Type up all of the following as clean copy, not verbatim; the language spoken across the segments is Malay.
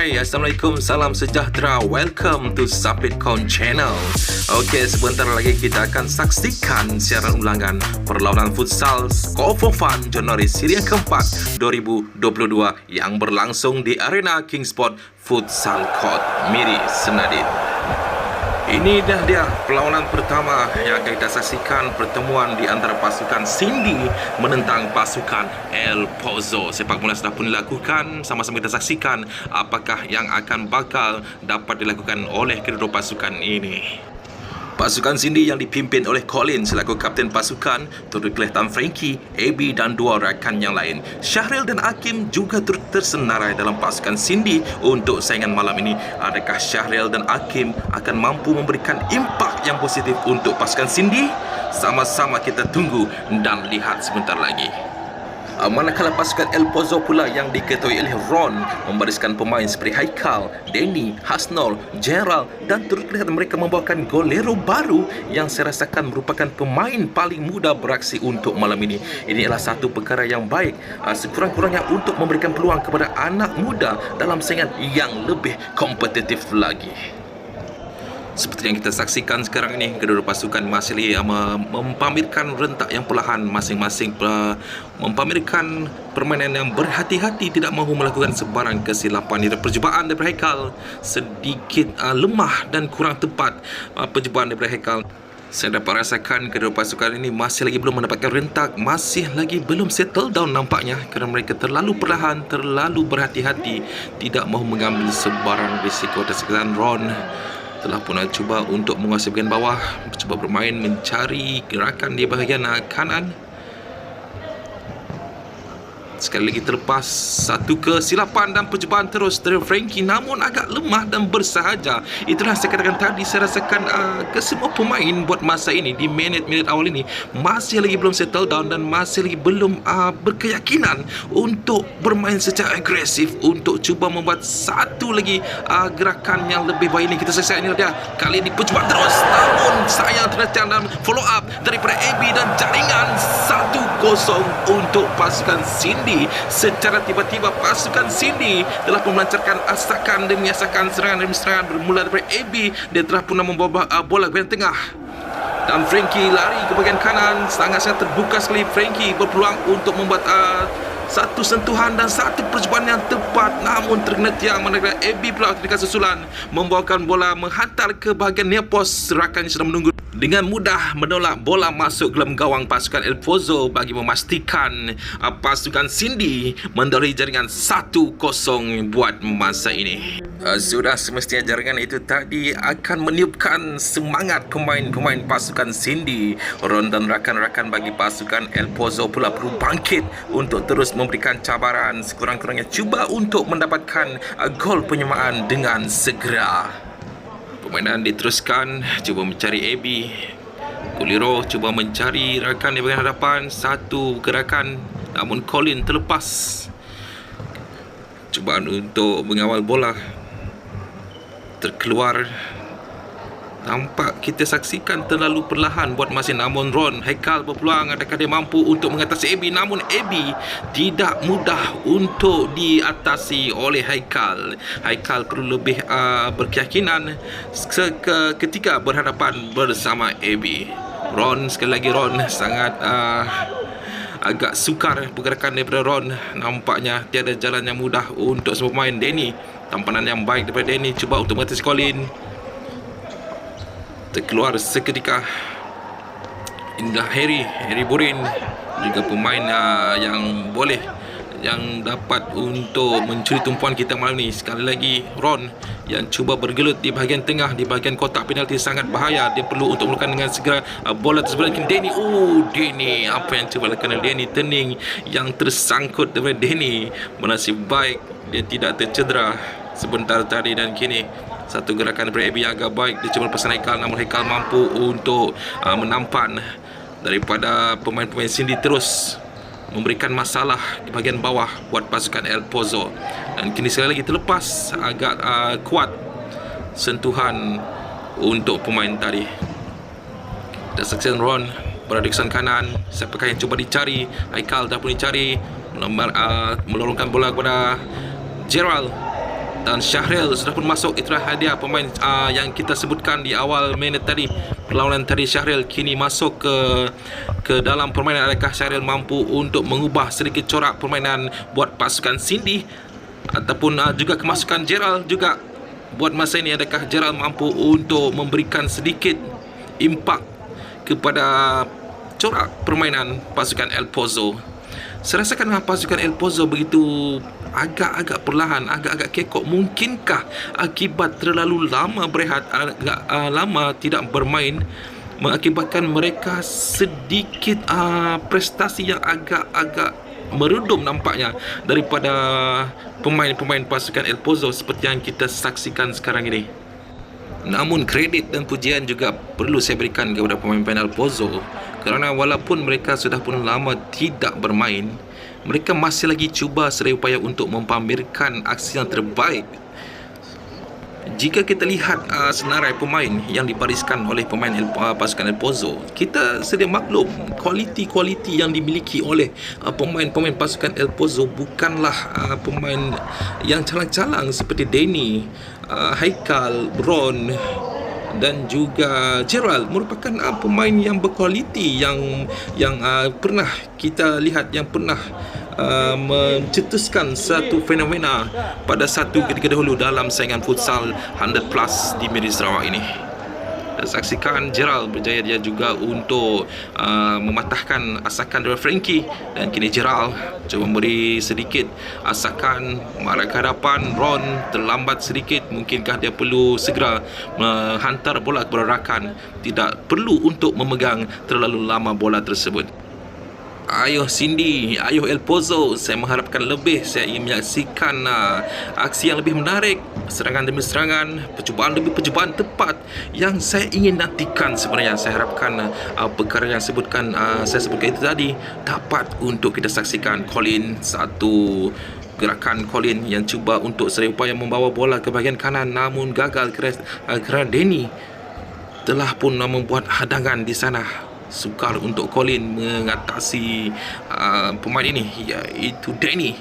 Hai, Assalamualaikum, salam sejahtera. Welcome to Sapitcon Channel. Okey, sebentar lagi kita akan saksikan siaran ulangan perlawanan futsal Score for Fun Januari siri yang keempat 2022 yang berlangsung di Arena Kingsport Futsal Court, Miri, Senadin. Ini dah dia perlawanan pertama yang akan kita saksikan, pertemuan di antara pasukan Cindy menentang pasukan El Pozo. Sepak bola sudah pun dilakukan, sama-sama kita saksikan apakah yang akan bakal dapat dilakukan oleh kedua pasukan ini. Pasukan Cindy yang dipimpin oleh Colin selaku kapten pasukan turut kelihatan Frankie, AB dan dua rakan yang lain. Syahril dan Hakim juga turut tersenarai dalam pasukan Cindy untuk saingan malam ini. Adakah Syahril dan Hakim akan mampu memberikan impak yang positif untuk pasukan Cindy? Sama-sama kita tunggu dan lihat sebentar lagi. Manakala pasukan El Pozo pula yang diketuai oleh Ron membariskan pemain seperti Haikal, Danny, Hasnol, Gerald dan turut terlihat mereka membawakan golero baru yang saya rasakan merupakan pemain paling muda beraksi untuk malam ini. Ini adalah satu perkara yang baik, sekurang-kurangnya untuk memberikan peluang kepada anak muda dalam saingan yang lebih kompetitif lagi. Seperti yang kita saksikan sekarang ini, kedua pasukan masih mempamerkan rentak yang perlahan, masing-masing mempamerkan permainan yang berhati-hati, tidak mahu melakukan sebarang kesilapan. Di percubaan daripada Haikal sedikit lemah dan kurang tepat percubaan daripada Haikal. Saya dapat rasakan kedua pasukan ini masih lagi belum mendapatkan rentak, masih lagi belum settle down nampaknya, kerana mereka terlalu perlahan, terlalu berhati-hati, tidak mahu mengambil sebarang risiko. Tersekian Ron telah pun cuba untuk menguasai bahagian bawah, cuba bermain mencari gerakan di bahagian kanan. Sekali lagi terlepas satu kesilapan dan percubaan terus dari Frankie, namun agak lemah dan bersahaja. Itulah saya katakan tadi, saya rasakan kesemua pemain buat masa ini di minit-minit awal ini masih lagi belum settle down dan masih lagi belum berkeyakinan untuk bermain secara agresif, untuk cuba membuat satu lagi gerakan yang lebih baik. Ini kita saksikan, ini dia kali ini percubaan terus, namun sayang terletak dalam follow up daripada AB dan jaringan 1-0 untuk pasukan Cindy. Secara tiba-tiba pasukan Cindy telah pun melancarkan asakan demi asakan, serangan demi serangan, bermula daripada AB. Dia telah pun membawa bola ke bahagian tengah dan Frankie lari ke bahagian kanan. Sangat-sangat terbuka sekali Frankie, berpeluang untuk membuat satu sentuhan dan satu percubaan yang tepat, namun terkena tiang. Manakala AB pula ketika susulan membawakan bola menghantar ke bahagian near post. Rakannya sedang menunggu, dengan mudah menolak bola masuk dalam gawang pasukan El Pozo bagi memastikan pasukan Cindy mendahului jaringan 1-0 buat masa ini. Sudah semestinya jaringan itu tadi akan meniupkan semangat pemain-pemain pasukan Cindy. Ron dan rakan-rakan bagi pasukan El Pozo pula perlu bangkit untuk terus memberikan cabaran, sekurang-kurangnya cuba untuk mendapatkan gol penyamaan dengan segera. Permainan diteruskan, cuba mencari AB. Kuliro cuba mencari rakan di bahagian hadapan, satu gerakan, namun Colin terlepas. Cubaan untuk mengawal bola terkeluar. Nampak kita saksikan terlalu perlahan buat masing, namun Ron, Haikal berpeluang. Adakah dia mampu untuk mengatasi AB? Namun AB tidak mudah untuk diatasi oleh Haikal. Haikal perlu lebih berkeyakinan ketika berhadapan bersama AB. Ron, sekali lagi Ron sangat agak sukar pergerakan daripada Ron. Nampaknya tiada jalan yang mudah untuk semua pemain. Danny, tampanan yang baik daripada Danny, cuba untuk mengatasi Colin. Terkeluar seketika. Inilah Harry Burin, juga pemain yang boleh, yang dapat untuk mencuri tumpuan kita malam ni. Sekali lagi Ron yang cuba bergelut di bahagian tengah, di bahagian kotak penalti, sangat bahaya. Dia perlu untuk melakukan dengan segera bola tersebut. Danny, Danny, apa yang cuba lakukan Danny? Turning yang tersangkut daripada Danny. Bernasib baik dia tidak tercedera sebentar tadi, dan kini satu gerakan daripada AB yang agak baik. Dia cuba lepasan Haikal, namun Haikal mampu untuk menampan daripada pemain-pemain Cindy, terus memberikan masalah di bahagian bawah buat pasukan El Pozo. Dan kini sekali lagi terlepas, agak kuat sentuhan untuk pemain tadi. Dan saksikan Ron berada di kanan kanan. Siapakah yang cuba dicari? Haikal dah pun dicari, melorongkan bola kepada Gerald. Dan Syahril sudah pun masuk. Itulah hadiah pemain yang kita sebutkan di awal minit tadi. Perlawanan tadi Syahril kini masuk ke dalam permainan. Adakah Syahril mampu untuk mengubah sedikit corak permainan buat pasukan Cindy, ataupun juga kemasukan Gerald juga buat masa ini? Adakah Gerald mampu untuk memberikan sedikit impak kepada corak permainan pasukan El Pozo? Saya rasakan pasukan El Pozo begitu agak-agak perlahan, agak-agak kekok. Mungkinkah akibat terlalu lama berehat, agak lama tidak bermain, mengakibatkan mereka sedikit prestasi yang agak-agak meredum nampaknya daripada pemain-pemain pasukan El Pozo seperti yang kita saksikan sekarang ini. Namun kredit dan pujian juga perlu saya berikan kepada pemain-pemain El Pozo, kerana walaupun mereka sudah pun lama tidak bermain, mereka masih lagi cuba sedaya upaya untuk mempamerkan aksi yang terbaik. Jika kita lihat senarai pemain yang dibariskan oleh pemain pasukan El Pozo, kita sedia maklum kualiti-kualiti yang dimiliki oleh pemain-pemain pasukan El Pozo bukanlah pemain yang calang-calang seperti Danny, Haikal, Ron dan juga Gerald. Merupakan pemain yang berkualiti yang pernah kita lihat, yang pernah mencetuskan satu fenomena pada satu ketika dahulu dalam saingan futsal 100 plus di Miri Sarawak ini. Dan saksikan Gerald berjaya dia juga untuk mematahkan asakan dari Frankie, dan kini Gerald cuba memberi sedikit asakan marah ke hadapan. Ron terlambat sedikit, mungkinkah dia perlu segera menghantar bola kepada rakan, tidak perlu untuk memegang terlalu lama bola tersebut. Ayuh Cindy, ayuh El Pozo, saya mengharapkan lebih. Saya ingin menyaksikan aksi yang lebih menarik, serangan demi serangan, percubaan demi percubaan tepat yang saya ingin nantikan sebenarnya. Saya harapkan perkara yang saya sebutkan itu tadi dapat untuk kita saksikan. Colin, satu gerakan Colin yang cuba untuk sedaya upaya membawa bola ke bahagian kanan, namun gagal kerana Danny telah pun membuat hadangan di sana. Sukar untuk Colin mengatasi pemain ini, iaitu Danny.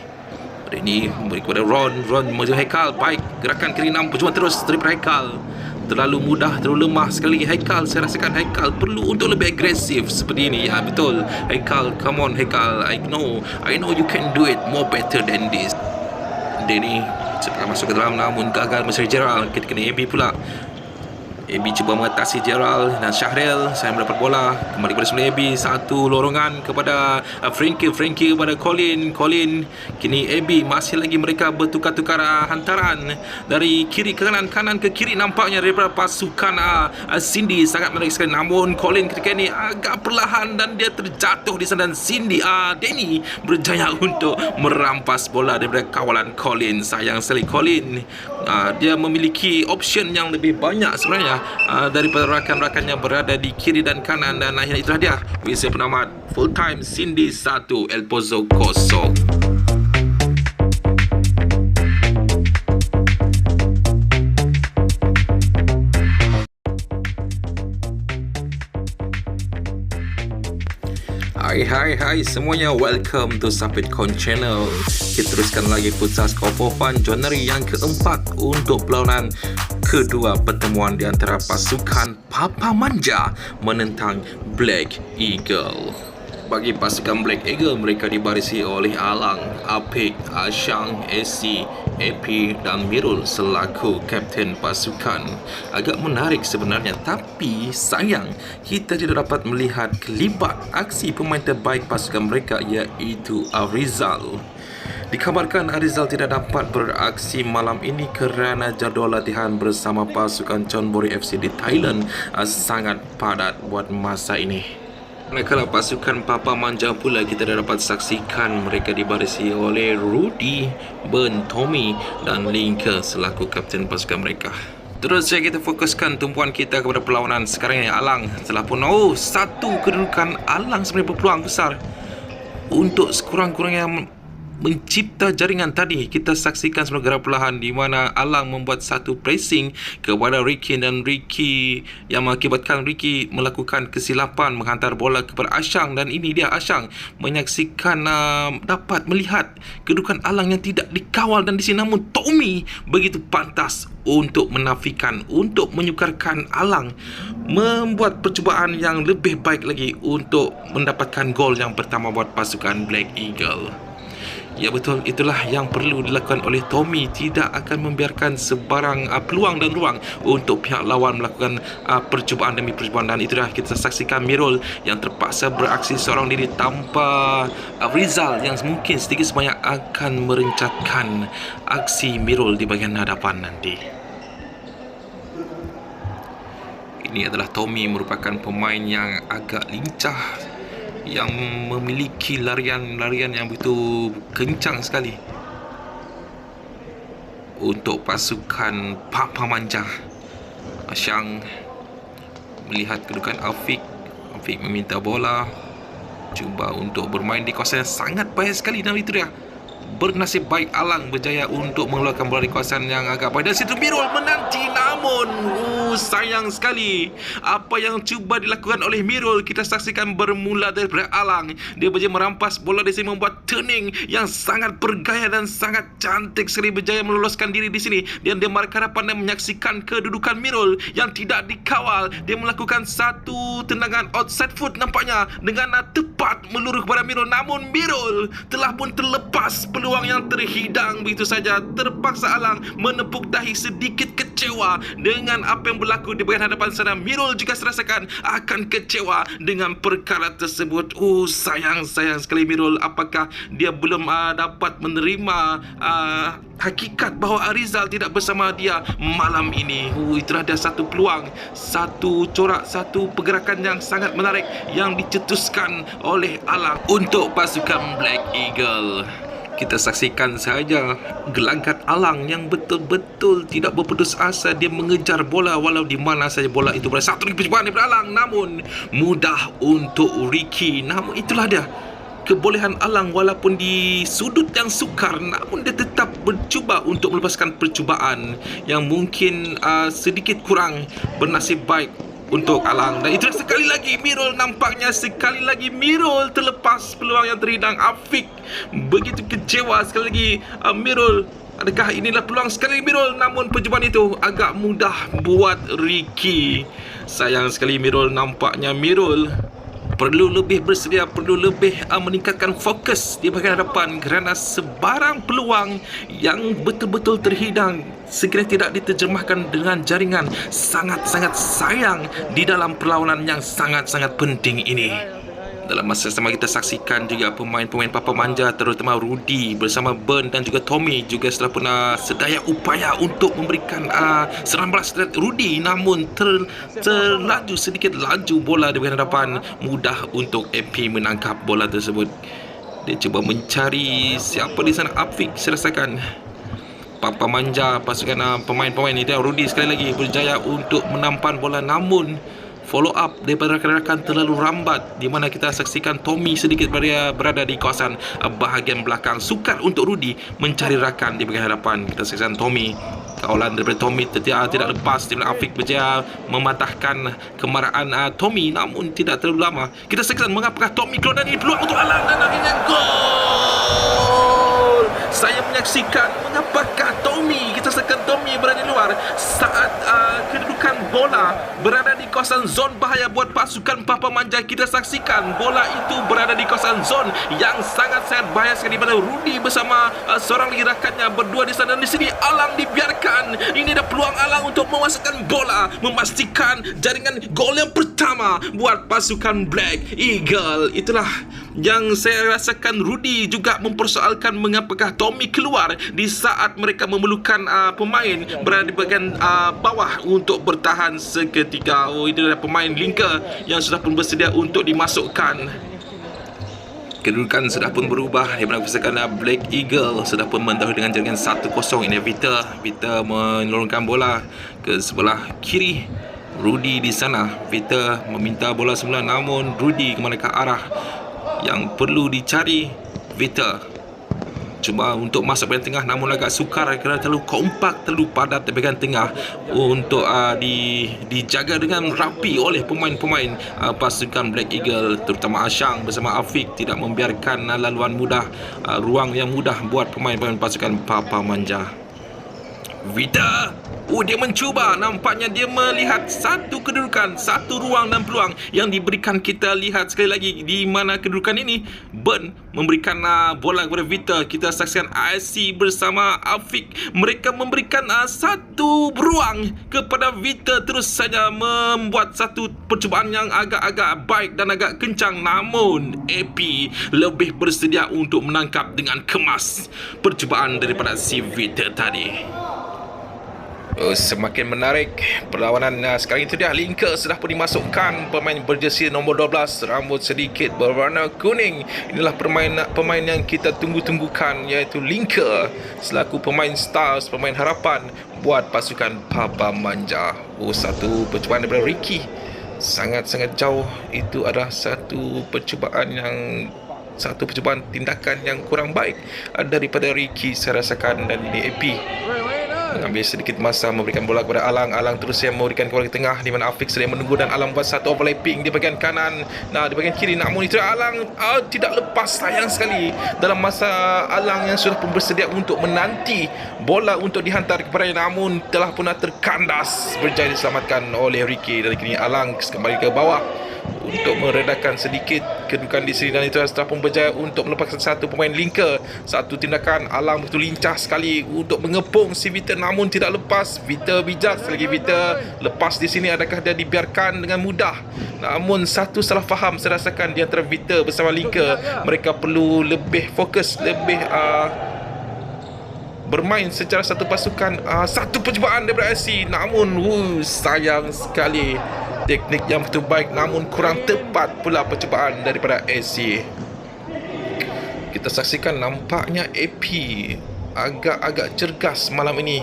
Danny memberi kepada Ron menuju Haikal. Baik, gerakan kiri 6, percubaan terus daripada Haikal. Terlalu mudah, terlalu lemah sekali Haikal. Saya rasakan Haikal perlu untuk lebih agresif seperti ini. Ya, betul Haikal, come on Haikal, I know you can do it more better than this. Danny cepat masuk ke dalam, namun gagal mencari Gerald. Kita kena AB pula. AB cuba mengatasi Gerald dan Syahril. Saya mendapat bola kembali kepada sebelah AB. Satu lorongan kepada Frankie kepada Colin. Kini AB masih lagi mereka bertukar-tukar hantaran dari kiri ke kanan ke kiri. Nampaknya daripada pasukan Cindy sangat menarik sekali. Namun Colin ketika ini agak perlahan dan dia terjatuh di sana, dan Danny berjaya untuk merampas bola daripada kawalan Colin. Sayang sekali Colin, dia memiliki option yang lebih banyak sebenarnya daripada rakan-rakannya berada di kiri dan kanan. Dan akhirnya itulah dia Wisa penamat full time Cindy 1 El Pozo 0. Hai semuanya, welcome to Sapitcon Channel. Kita teruskan lagi futsal Score for Fun Januari yang keempat untuk perlawanan kedua pertemuan di antara pasukan Papa Manja menentang Black Eagle. Bagi pasukan Black Eagle, mereka dibarisi oleh Alang, Apik, Asyang, SC, AP dan Mirul selaku kapten pasukan. Agak menarik sebenarnya, tapi sayang kita tidak dapat melihat kelibat aksi pemain terbaik pasukan mereka, iaitu Arizal. Dikabarkan Arizal tidak dapat beraksi malam ini kerana jadual latihan bersama pasukan Chonburi FC di Thailand sangat padat buat masa ini. Manakala pasukan Papa Manja pula kita dapat saksikan mereka dibarisi oleh Rudy, Ben, Tommy dan Linker selaku kapten pasukan mereka. Terus saja kita fokuskan tumpuan kita kepada perlawanan sekarang ini. Alang telah pun satu kedudukan. Alang sebenarnya berpeluang besar untuk sekurang-kurangnya mencipta jaringan tadi. Kita saksikan sebuah gerak perlahan di mana Alang membuat satu pressing kepada Ricky, dan Ricky yang mengakibatkan Ricky melakukan kesilapan menghantar bola kepada Ashang, dan ini dia Ashang menyaksikan dapat melihat kedudukan Alang yang tidak dikawal, dan di sini namun Tommy begitu pantas untuk menafikan, untuk menyukarkan Alang membuat percubaan yang lebih baik lagi untuk mendapatkan gol yang pertama buat pasukan Black Eagle. Ya betul, itulah yang perlu dilakukan oleh Tommy. Tidak akan membiarkan sebarang peluang dan ruang untuk pihak lawan melakukan percubaan demi percubaan. Dan itulah kita saksikan Mirul yang terpaksa beraksi seorang diri tanpa Rizal yang mungkin sedikit sebanyak akan merencatkan aksi Mirul di bahagian hadapan nanti. Ini adalah Tommy, merupakan pemain yang agak lincah, yang memiliki larian yang begitu kencang sekali untuk pasukan Papa Manja. Ashang melihat kedudukan Afiq meminta bola, cuba untuk bermain di kawasan yang sangat baik sekali, dan itu dia bernasib baik Alang berjaya untuk mengeluarkan bola di kawasan yang agak baik. Dan situ Mirul menanti, namun sayang sekali apa yang cuba dilakukan oleh Mirul. Kita saksikan bermula daripada Alang, dia berjaya merampas bola di sini, membuat turning yang sangat bergaya dan sangat cantik sekali, berjaya meloloskan diri di sini. Dan dia markah pandai menyaksikan kedudukan Mirul yang tidak dikawal. Dia melakukan satu tendangan outside foot nampaknya dengan tepat meluruh kepada Mirul, namun Mirul telah pun terlepas peluang yang terhidang begitu saja. Terpaksa Alang menepuk dahi, sedikit kecewa dengan apa yang berlaku di bahagian hadapan sana. Mirul juga serasakan akan kecewa dengan perkara tersebut. Sayang sekali Mirul. Apakah dia belum dapat menerima hakikat bahawa Rizal tidak bersama dia malam ini? Itulah dia satu peluang, satu corak, satu pergerakan yang sangat menarik yang dicetuskan oleh Alang untuk pasukan Black Eagle. Kita saksikan saja gelangkat Alang yang betul-betul tidak berputus asa. Dia mengejar bola walau di mana saja bola itu berada. Satu lagi percubaan daripada Alang, namun mudah untuk Ricky. Namun itulah dia kebolehan Alang, walaupun di sudut yang sukar, namun dia tetap bercuba untuk melepaskan percubaan yang mungkin sedikit kurang bernasib baik untuk Alang. Dan itulah sekali lagi Mirul, nampaknya sekali lagi Mirul terlepas peluang yang terhidang. Afiq begitu kecewa sekali lagi. Mirul, adakah inilah peluang sekali Mirul, namun percubaan itu agak mudah buat Ricky. Sayang sekali Mirul, nampaknya Mirul perlu lebih bersedia, perlu lebih meningkatkan fokus di bahagian hadapan, kerana sebarang peluang yang betul-betul terhidang sekiranya tidak diterjemahkan dengan jaringan, sangat-sangat sayang di dalam perlawanan yang sangat-sangat penting ini. Dalam masa sama kita saksikan juga pemain-pemain Papa Manja, terutama Rudy bersama Ben dan juga Tommy juga setelah pun sedaya upaya untuk memberikan serangan balas terhadap Rudy, namun terlaju sedikit laju bola di bahagian hadapan, mudah untuk MP menangkap bola tersebut. Dia cuba mencari siapa di sana. Afiq saya rasakan Papa Manja pasukan pemain-pemain ini. Dia Rudy sekali lagi berjaya untuk menampan bola, namun follow up daripada rakan-rakan terlalu lambat, di mana kita saksikan Tommy sedikit berada di kawasan bahagian belakang. Sukar untuk Rudy mencari rakan di bahagian hadapan. Kita saksikan Tommy, kawalan daripada Tommy tidak lepas, di mana Afiq berjaya mematahkan kemarahan Tommy, namun tidak terlalu lama. Kita saksikan mengapakah Tommy keluar dari peluang untuk Alang, dan akhirnya gol. Saya menyaksikan mengapakah Tommy, kita saksikan Tommy berada di luar saat kedudukan bola berada di kawasan zon bahaya buat pasukan Papa Manja. Kita saksikan bola itu berada di kawasan zon yang sangat-sangat bahaya sekali, di mana Rudy bersama seorang lagi rakannya berdua di sana, dan di sini Alang dibiarkan. Ini ada peluang Alang untuk memasukkan bola, memastikan jaringan gol yang pertama buat pasukan Black Eagle. Itulah yang saya rasakan Rudy juga mempersoalkan mengapakah Tommy keluar di saat mereka memerlukan pemain berada di bahagian bawah untuk bertahan seketika. Itu adalah pemain linker yang sudah pun bersedia untuk dimasukkan. Kedudukan sudah pun berubah, di mana pasukan Black Eagle sudah pun mendahului dengan jaringan 1-0. Ini Vita menurunkan bola ke sebelah kiri. Rudy di sana. Vita meminta bola semula, namun Rudy ke manakah arah yang perlu dicari? Vita Cuba untuk masuk bahagian tengah, namun agak sukar kerana terlalu kompak, terlalu padat di bahagian tengah untuk dijaga dengan rapi oleh pemain-pemain pasukan Black Eagle, terutama Asyang bersama Afiq, tidak membiarkan laluan mudah, ruang yang mudah buat pemain-pemain pasukan Papa Manja. Vita, dia mencuba. Nampaknya dia melihat satu kedudukan, satu ruang dan peluang yang diberikan. Kita lihat sekali lagi di mana kedudukan ini. Ben memberikan bola kepada Vita. Kita saksikan IC bersama Afiq. Mereka memberikan satu ruang kepada Vita, terus saja membuat satu percubaan yang agak-agak baik dan agak kencang. Namun AP lebih bersedia untuk menangkap dengan kemas percubaan daripada si Vita tadi. Semakin menarik perlawanan sekarang itu dia. Linker sudah pun dimasukkan, pemain berjersey nombor 12, rambut sedikit berwarna kuning. Inilah pemain yang kita tunggu-tunggukan, iaitu Linker selaku pemain stars, pemain harapan buat pasukan Papa Manja. Satu percubaan daripada Ricky, sangat-sangat jauh. Itu adalah satu percubaan tindakan yang kurang baik daripada Ricky, saya rasakan. Dan ini AP mengambil sedikit masa, memberikan bola kepada Alang. Alang terus yang memberikan bola ke tengah, di mana Afiq sedang menunggu dan Alang buat satu overlapping di bahagian kanan. Di bahagian kiri, namun itu Alang tidak lepas. Sayang sekali dalam masa Alang yang sudah pun bersedia untuk menanti bola untuk dihantar kepada, namun telah pun terkandas, berjaya diselamatkan oleh Ricky. Dan kini Alang kembali ke bawah untuk meredakan sedikit kedudukan di sini, dan itu setelah pun berjaya untuk melepaskan satu pemain Linker. Satu tindakan Alang betul lincah sekali untuk mengepung si Vita, namun tidak lepas. Vita bijak, selagi Vita lepas di sini, adakah dia dibiarkan dengan mudah? Namun satu salah faham saya rasakan di antara Vita bersama Linker. Mereka perlu lebih fokus, lebih bermain secara satu pasukan. Satu percubaan daripada IC, namun sayang sekali. Teknik yang betul baik, namun kurang tepat pula percubaan daripada AC. Kita saksikan nampaknya AP agak-agak cergas malam ini.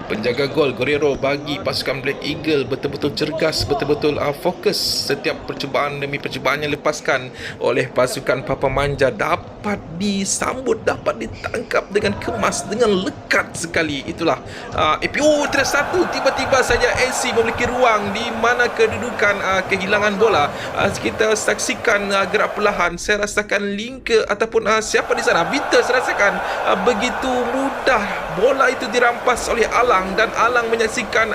Penjaga gol Guerrero bagi pasukan Black Eagle betul-betul cergas, betul-betul fokus. Setiap percubaan demi percubaan yang lepaskan oleh pasukan Papa Manja dapat disambut, dapat ditangkap dengan kemas, dengan lekat sekali. Itulah AP. Tidak satu, tiba-tiba saja AC memiliki ruang di mana kedudukan kehilangan bola. Kita saksikan gerak perlahan. Saya rasakan Linker ataupun siapa di sana, Vita, saya rasakan begitu mudah bola itu dirampas oleh Alang, dan Alang menyaksikan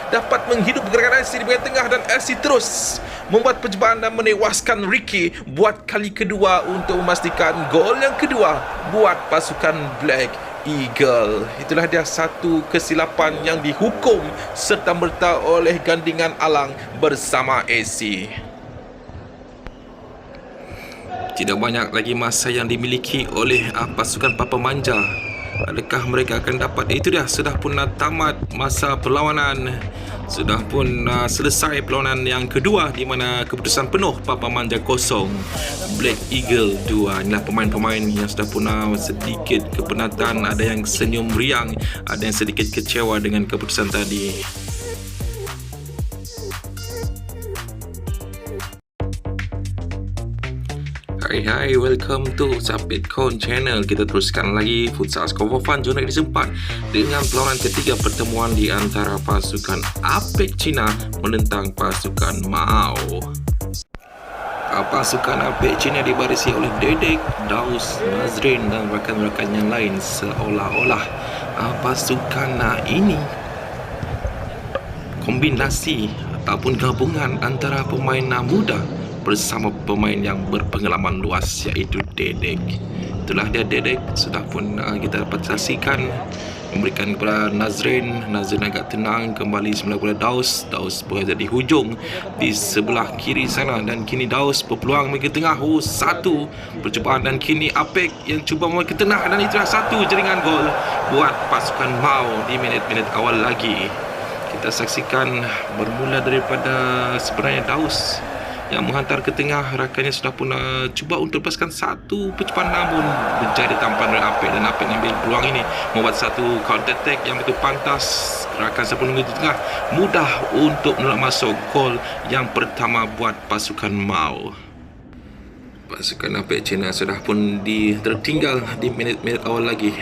dapat menghidup gerakan IC di bahagian tengah, dan IC terus membuat percubaan dan menewaskan Ricky buat kali kedua untuk memastikan gol yang kedua buat pasukan Black Eagle. Itulah dia satu kesilapan yang dihukum serta-merta oleh gandingan Alang bersama AC. Tidak banyak lagi masa yang dimiliki oleh pasukan Papa Manja. Adakah mereka akan dapat? Itu dia, sudah pun tamat masa perlawanan. Sudah pun selesai perlawanan yang kedua, di mana keputusan penuh Papa Manja 0, Black Eagle 2. Inilah pemain-pemain yang sudah pun sedikit kepenatan, ada yang senyum riang, ada yang sedikit kecewa dengan keputusan tadi. Hai, welcome to Sapit Con Channel. Kita teruskan lagi futsal Skor for Fun zona edisi 4 dengan perlawanan ketiga pertemuan di antara pasukan APEC China menentang pasukan Mao. Pasukan APEC China dibarisi oleh Dedek, Daus, Nazrin dan rakan-rakan yang lain. Seolah-olah pasukan ini kombinasi ataupun gabungan antara pemain muda bersama pemain yang berpengalaman luas, iaitu Dedek. Itulah dia Dedek, sudah pun kita dapat saksikan memberikan kepada Nazrin. Nazrin agak tenang, kembali semula kepada Daus. Daus berada di hujung di sebelah kiri sana, dan kini Daus berpeluang ke tengah. Satu percubaan, dan kini Apek yang cuba ke tengah, dan itulah satu jaringan gol buat pasukan Mao di minit-minit awal lagi. Kita saksikan bermula daripada sebenarnya Daus yang menghantar ke tengah. Rakannya sudah pun cuba untuk lepaskan satu percubaan, namun menjadi tampan oleh Apek, dan Apek ambil peluang ini membuat satu counter attack yang begitu pantas. Rakan sudah pun di tengah, mudah untuk menolak masuk gol yang pertama buat pasukan Mao. Pasukan Apek China sudah pun tertinggal di minit-minit awal lagi.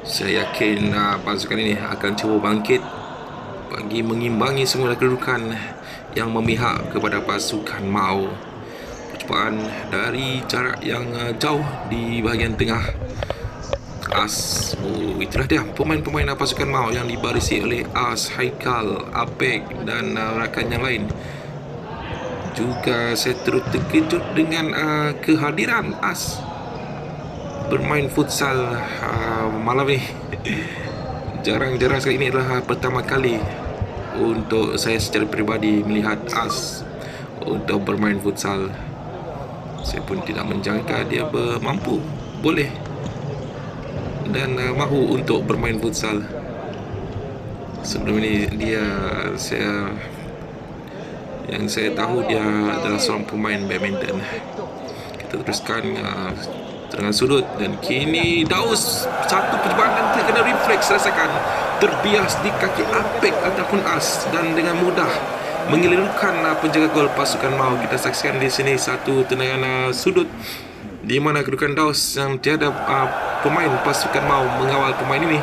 Saya yakin pasukan ini akan cuba bangkit bagi mengimbangi semua kedudukan yang memihak kepada pasukan Mao. Percubaan dari jarak yang jauh di bahagian tengah. As, itulah dia pemain-pemain pasukan Mao yang dibarisi oleh As, Haikal, Apek dan rakan yang lain. Juga saya turut terkejut dengan kehadiran As bermain futsal malam ini. Jarang-jarang sekali, ini adalah pertama kali untuk saya secara peribadi melihat As untuk bermain futsal. Saya pun tidak menjangka dia mampu, boleh dan mahu untuk bermain futsal. Sebelum ini yang saya tahu dia adalah seorang pemain badminton. Kita teruskan dengan sudut, dan kini Daus satu percubaan dan terkena refleks, rasakan terbias di kaki Apek ataupun As dan dengan mudah mengelirukan penjaga gol pasukan Mao. Kita saksikan di sini satu tendangan sudut di mana kedudukan Daus yang tiada pemain pasukan Mao mengawal pemain ini,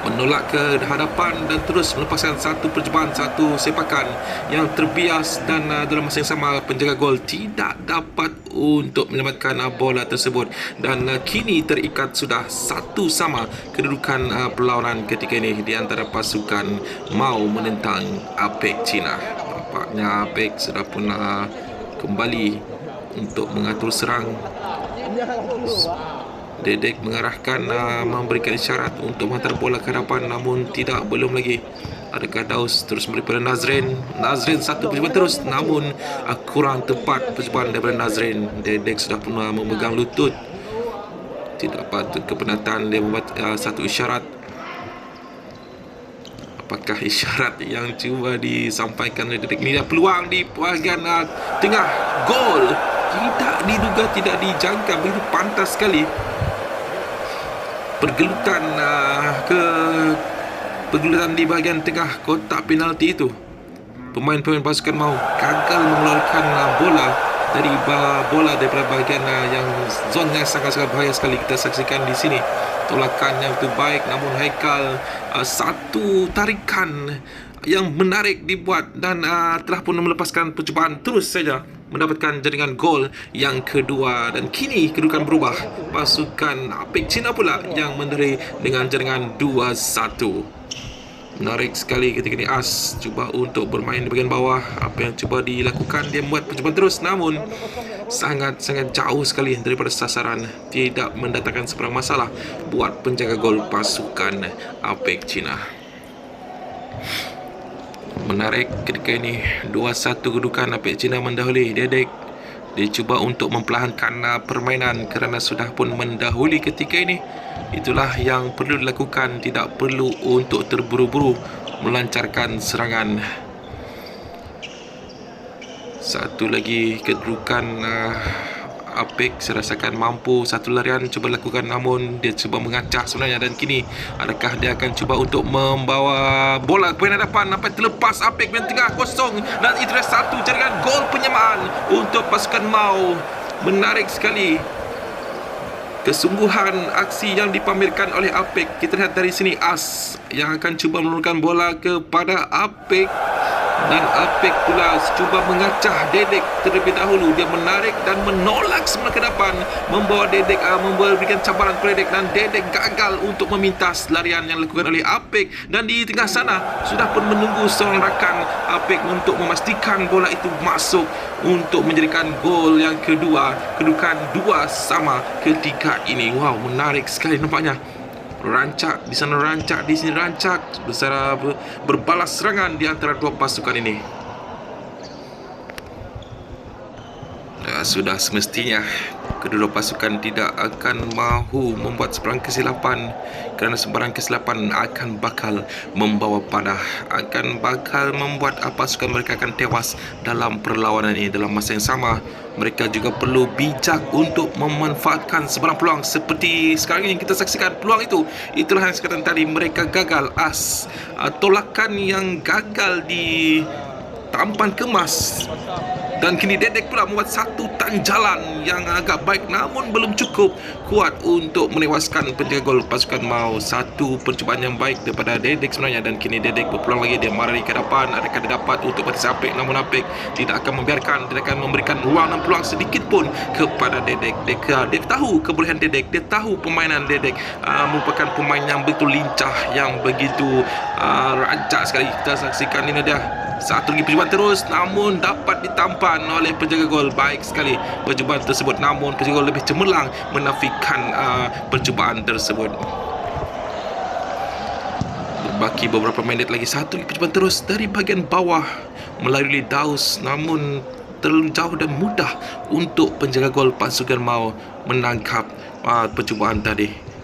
menolak ke hadapan dan terus melepaskan satu percubaan, satu sepakan yang terbias, dan dalam masa yang sama penjaga gol tidak dapat untuk menyelamatkan bola tersebut, dan kini terikat sudah 1-1 kedudukan perlawanan ketika ini di antara pasukan Mao menentang Apek China. Nampaknya Apek sudah pun kembali untuk mengatur serang. Dedek mengarahkan, memberikan isyarat untuk menghantar bola ke hadapan, namun belum lagi. Adakah Daus terus memberi pada Nazrin? Nazrin satu percubaan terus, namun kurang tepat percubaan daripada Nazrin. Dedek sudah pun memegang lutut. Tidak patut kepenatan. Dia membuat satu isyarat. Apakah isyarat yang cuba disampaikan oleh Dedek? Ini peluang di bahagian tengah. Gol! Tidak diduga, tidak dijangka, begitu pantas sekali. Pergelutan di bahagian tengah kotak penalti itu. Pemain-pemain pasukan Mao gagal mengeluarkan bola daripada bahagian yang zon yang sangat-sangat bahaya sekali. Kita saksikan di sini tolakan yang begitu baik, namun Haikal satu tarikan yang menarik dibuat dan telah pun melepaskan percubaan, terus saja mendapatkan jaringan gol yang kedua, dan kini kedudukan berubah. Pasukan Apek China pula yang menderih dengan jaringan 2-1. Menarik sekali ketika ini As cuba untuk bermain di bahagian bawah. Apa yang cuba dilakukan, dia membuat percubaan terus, namun sangat-sangat jauh sekali daripada sasaran. Tidak mendatangkan sebarang masalah buat penjaga gol pasukan Apek China. Menarik ketika ini 2-1 kedudukan Apek China mendahului. Dedek dia cuba untuk memperlahankan permainan kerana sudah pun mendahului ketika ini. Itulah yang perlu dilakukan, tidak perlu untuk terburu-buru melancarkan serangan. Satu lagi kedudukan Apek saya rasakan mampu satu larian cuba lakukan, namun dia cuba mengacah sebenarnya, dan kini adakah dia akan cuba untuk membawa bola ke hadapan? Nampak terlepas Apek yang tengah kosong, dan itu adalah satu jaringan gol penyamaan untuk pasukan Mao. Menarik sekali kesungguhan aksi yang dipamerkan oleh Apek. Kita lihat dari sini As yang akan cuba menurunkan bola kepada Apek, dan Apek pula cuba mengacah Dedek terlebih dahulu. Dia menarik dan menolak semula ke depan, membawa Dedek memberikan cabaran kepada Dedek, dan Dedek gagal untuk memintas larian yang dilakukan oleh Apek, dan di tengah sana sudah pun menunggu seorang rakan Apek untuk memastikan bola itu masuk untuk menjadikan gol yang kedua. Kedudukan 2-2 ketika ini. Wow, menarik sekali nampaknya. Rancak di sana, rancak di sini, rancak bersara berbalas serangan di antara dua pasukan ini. Sudah semestinya kedua pasukan tidak akan mahu membuat sebarang kesilapan, kerana sebarang kesilapan akan bakal membawa panah, akan bakal membuat pasukan mereka akan tewas dalam perlawanan ini. Dalam masa yang sama, mereka juga perlu bijak untuk memanfaatkan sebarang peluang seperti sekarang ini kita saksikan peluang itu. Itulah yang sekarang tadi mereka gagal. Tolakan yang gagal di tampan kemas Dan kini Dedek pula membuat satu tanjalan yang agak baik namun belum cukup kuat untuk menewaskan penjaga gol pasukan Mau. Satu percubaan yang baik daripada Dedek sebenarnya, dan kini Dedek berpeluang lagi. Dia marah ke depan, adakah dia dapat untuk berisi Apek, namun Apek tidak akan membiarkan, tidak akan memberikan ruang dan peluang sedikit pun kepada Dedek. Dia tahu kebolehan Dedek, dia tahu permainan Dedek merupakan pemain yang betul lincah, yang begitu rancak sekali. Kita saksikan ini dia. Satu lagi percubaan terus, namun dapat ditampan oleh penjaga gol. Baik sekali percubaan tersebut, namun penjaga gol lebih cemerlang menafikan percubaan tersebut. Berbaki beberapa minit lagi, satu lagi percubaan terus dari bahagian bawah melalui Daus, namun terlalu jauh dan mudah untuk penjaga gol pasukan Mau menangkap percubaan tadi.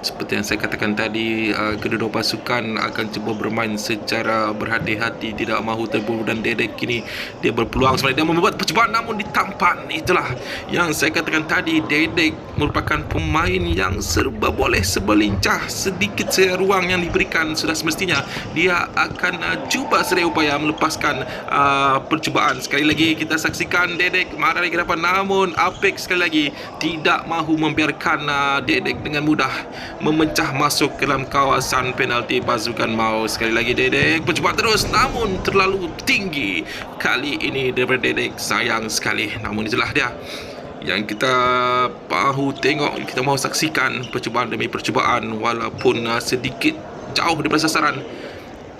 Seperti yang saya katakan tadi, kedua-dua pasukan akan cuba bermain secara berhati-hati, tidak mahu terburu, dan Dedek kini dia berpeluang sebenarnya, dia membuat percubaan namun ditampan. Itulah yang saya katakan tadi, Dedek merupakan pemain yang serba boleh, serba lincah. Sedikit saja ruang yang diberikan, sudah semestinya dia akan cuba sedaya upaya melepaskan percubaan. Sekali lagi kita saksikan Dedek marah lagi dapat, namun Apek sekali lagi tidak mahu membiarkan Dedek dengan mudah memecah masuk ke dalam kawasan penalti pasukan Mau. Sekali lagi Dedek percubaan terus, namun terlalu tinggi kali ini daripada Dedek. Sayang sekali, namun itulah dia yang kita mahu tengok, kita mahu saksikan percubaan demi percubaan walaupun sedikit jauh daripada sasaran.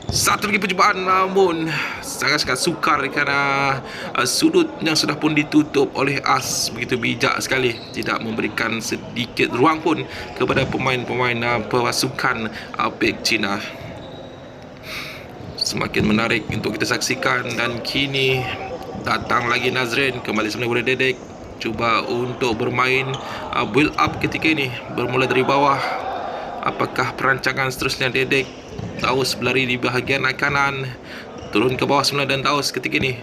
Satu lagi percubaan namun sangat-sangat sukar kerana sudut yang sudah pun ditutup oleh As begitu bijak sekali, tidak memberikan sedikit ruang pun kepada pemain-pemain pasukan Apek Cina. Semakin menarik untuk kita saksikan, dan kini datang lagi Nazrin kembali sebenarnya oleh Dedek, cuba untuk bermain build up ketika ini, bermula dari bawah. Apakah perancangan seterusnya Dedek? Daus berlari di bahagian kanan, turun ke bawah semula, dan Daus ketika ini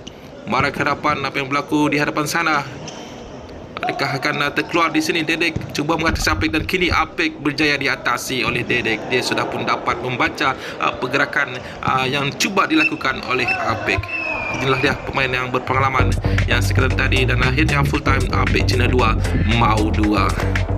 marah ke hadapan. Apa yang berlaku di hadapan sana? Adakah akan terkeluar di sini? Dedek cuba mengatasi Apek, dan kini Apek berjaya diatasi oleh Dedek. Dia sudah pun dapat membaca pergerakan yang cuba dilakukan oleh Apek. Inilah dia pemain yang berpengalaman yang saya katakan tadi, dan akhirnya full time Apek Cina 2 Mau 2.